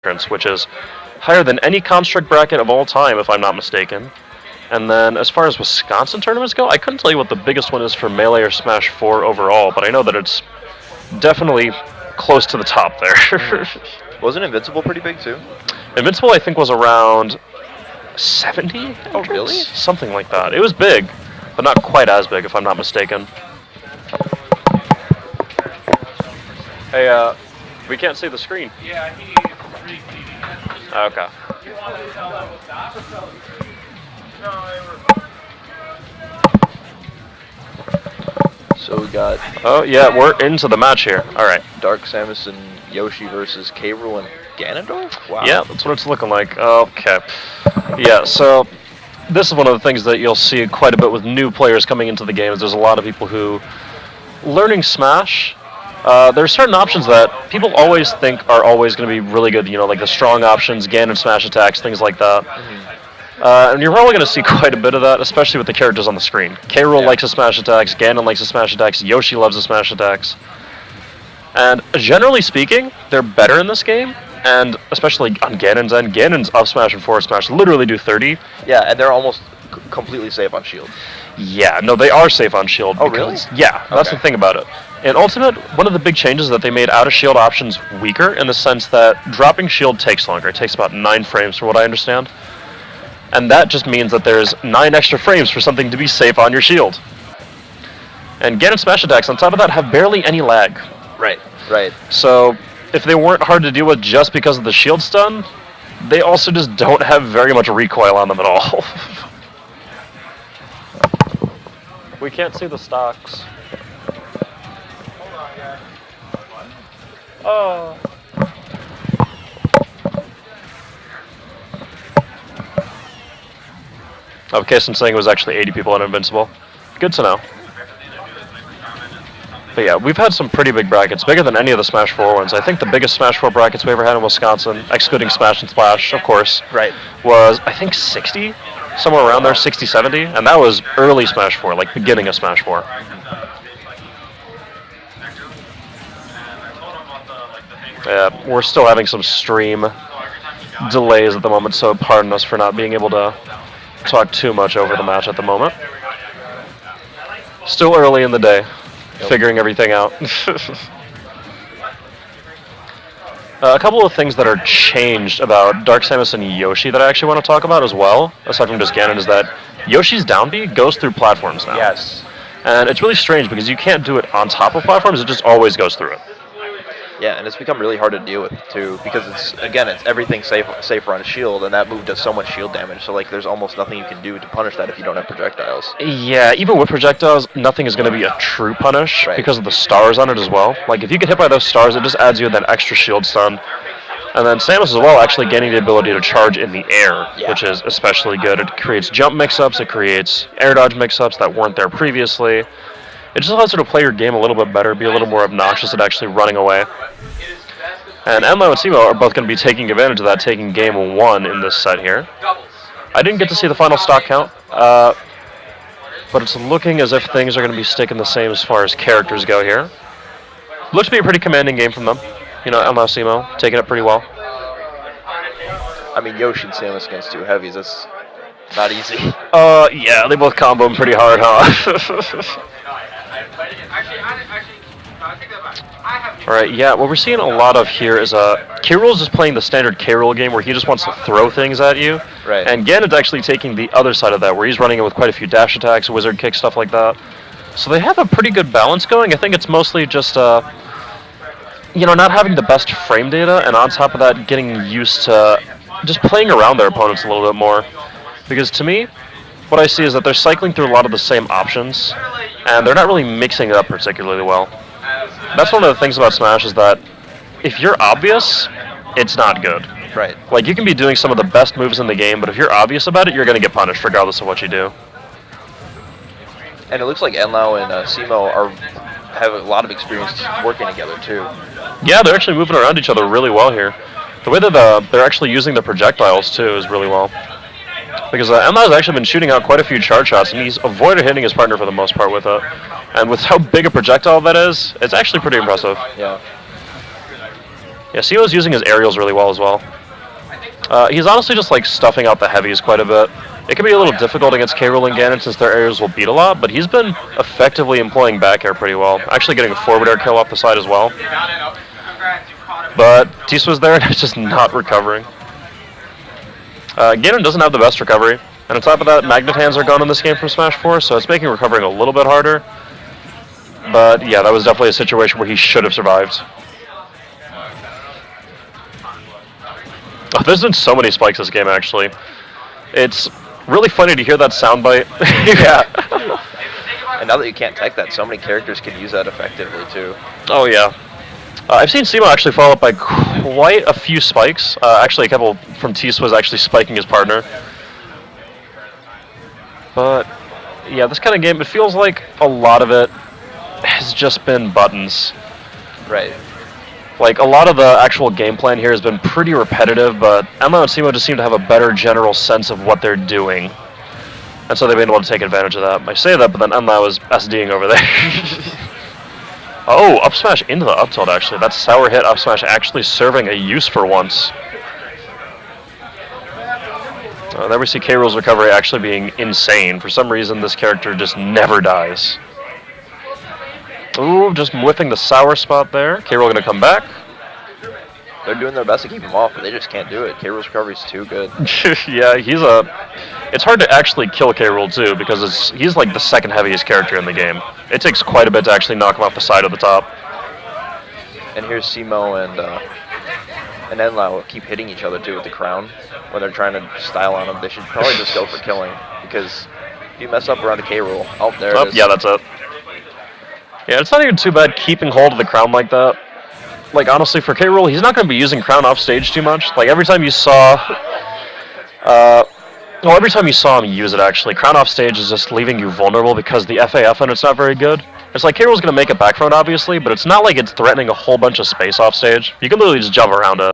which is higher than any construct bracket of all time, if I'm not mistaken. And then, as far as Wisconsin tournaments go, I couldn't tell you what the biggest one is for Melee or Smash 4 overall, but I know that it's definitely close to the top there. Wasn't Invincible pretty big, too? Invincible, I think, was around 70? Oh, really? Something like that. It was big, but not quite as big, if I'm not mistaken. Hey, we can't see the screen. Yeah, he's repeating. Okay. You want to tell them with that or tell the screen? No, they were... So we got... Oh, yeah, we're into the match here. All right. Dark Samus and Yoshi versus K-Rool and Ganondorf? Wow. Yeah, that's what it's looking like. Okay. Yeah, so this is one of the things that you'll see quite a bit with new players coming into the game. Is there's a lot of people who, learning Smash, there's certain options that people always think are always going to be really good, you know, like the strong options, Ganon smash attacks, things like that. And you're probably going to see quite a bit of that, especially with the characters on the screen. K-Rool likes to smash attacks, Ganon likes to smash attacks, Yoshi loves to smash attacks. And generally speaking, they're better in this game, and especially on Ganon's end. Ganon's up smash and forward smash literally do 30. Yeah, and they're almost completely safe on shield. Yeah, no, they are safe on shield. Oh, because, really? Yeah, that's the thing about it. In Ultimate, one of the big changes is that they made out-of-shield options weaker in the sense that dropping shield takes longer. It takes about 9 frames from what I understand. And that just means that there's 9 extra frames for something to be safe on your shield. And Ganon smash attacks, on top of that, have barely any lag. Right. So, if they weren't hard to deal with just because of the shield stun, they also just don't have very much recoil on them at all. We can't see the stocks. Oh. Okay, since saying it was actually 80 people on Invincible. Good to know. But yeah, we've had some pretty big brackets, bigger than any of the Smash 4 ones. I think the biggest Smash 4 brackets we ever had in Wisconsin, excluding Smash and Splash, of course, was, I think, 60? Somewhere around there, 60, 70? And that was early Smash 4, like beginning of Smash 4. Yeah, we're still having some stream delays at the moment, so pardon us for not being able to talk too much over the match at the moment. Still early in the day, figuring everything out. A couple of things that are changed about Dark Samus and Yoshi that I actually want to talk about as well, aside from just Ganon, is that Yoshi's down B goes through platforms now. Yes. And it's really strange because you can't do it on top of platforms, it just always goes through it. Yeah, and it's become really hard to deal with, too, because it's everything safer on a shield, and that move does so much shield damage, so, like, there's almost nothing you can do to punish that if you don't have projectiles. Yeah, even with projectiles, nothing is going to be a true punish because of the stars on it as well. Like, if you get hit by those stars, it just adds you that extra shield stun. And then Samus as well actually gaining the ability to charge in the air, which is especially good. It creates jump mix-ups, it creates air dodge mix-ups that weren't there previously. It just allows you to play your game a little bit better, be a little more obnoxious at actually running away. And Enlou and CMOE are both going to be taking advantage of that, taking game 1 in this set here. I didn't get to see the final stock count, but it's looking as if things are going to be sticking the same as far as characters go here. Looks to be a pretty commanding game from them. You know, Enlou, CMOE, taking it pretty well. I mean, Yoshi and Samus against 2 heavies, that's not easy. Yeah, they both combo him pretty hard, huh? Alright, yeah, what we're seeing a lot of here is K-Rool's just playing the standard K-Rool game where he just wants to throw things at you. Right. And Ganon's actually taking the other side of that, where he's running it with quite a few dash attacks, wizard kicks, stuff like that. So they have a pretty good balance going. I think it's mostly just, you know, not having the best frame data, and on top of that, getting used to just playing around their opponents a little bit more. Because to me, what I see is that they're cycling through a lot of the same options, and they're not really mixing it up particularly well. That's one of the things about Smash is that if you're obvious, it's not good. Right. Like, you can be doing some of the best moves in the game, but if you're obvious about it, you're going to get punished regardless of what you do. And it looks like Enlou and CMOE have a lot of experience working together, too. Yeah, they're actually moving around each other really well here. The way that they're actually using their projectiles, too, is really well. Because Enlou's actually been shooting out quite a few charge shots, and he's avoided hitting his partner for the most part with it. And with how big a projectile that is, it's actually pretty impressive. Yeah. Yeah, CMOE's using his aerials really well as well. He's honestly just like stuffing out the heavies quite a bit. It can be a little difficult against K-Rool and Ganon since their aerials will beat a lot, but he's been effectively employing back air pretty well. Actually getting a forward air kill off the side as well. But Tswizz there and just not recovering. Ganon doesn't have the best recovery. And on top of that, Magnet Hands are gone in this game from Smash 4, so it's making recovering a little bit harder. But yeah, that was definitely a situation where he should have survived. Oh, there's been so many spikes this game, actually. It's really funny to hear that soundbite. Yeah. And now that you can't tech that, so many characters can use that effectively, too. Oh, yeah. I've seen CMOE actually follow up by quite a few spikes. Actually, a couple from Tswizz actually spiking his partner. But, yeah, this kind of game, it feels like a lot of it has just been buttons. Right. Like, a lot of the actual game plan here has been pretty repetitive, but Enlou and CMOE just seem to have a better general sense of what they're doing. And so they've been able to take advantage of that. I say that, but then Enlou is SDing over there. Oh, up smash into the up tilt, actually. That sour hit up smash actually serving a use for once. There we see K-Rool's recovery actually being insane. For some reason, this character just never dies. Ooh, just whiffing the sour spot there. K-Rool gonna come back. They're doing their best to keep him off, but they just can't do it. K-Rool's recovery is too good. Yeah, it's hard to actually kill K-Rool too, because he's like the second heaviest character in the game. It takes quite a bit to actually knock him off the side of the top. And here's CMOE and Enlou keep hitting each other too with the crown when they're trying to style on him. They should probably just go for killing, because if you mess up around a K-Rool, oh, there it is. Yeah, that's it. Yeah, it's not even too bad keeping hold of the crown like that. Like, honestly, for K-Rool, he's not going to be using crown off stage too much. Like, every time you saw him use it, actually, crown off stage is just leaving you vulnerable because the FAF on it's not very good. It's like K-Rool's going to make it back from it, obviously, but it's not like it's threatening a whole bunch of space off stage. You can literally just jump around it.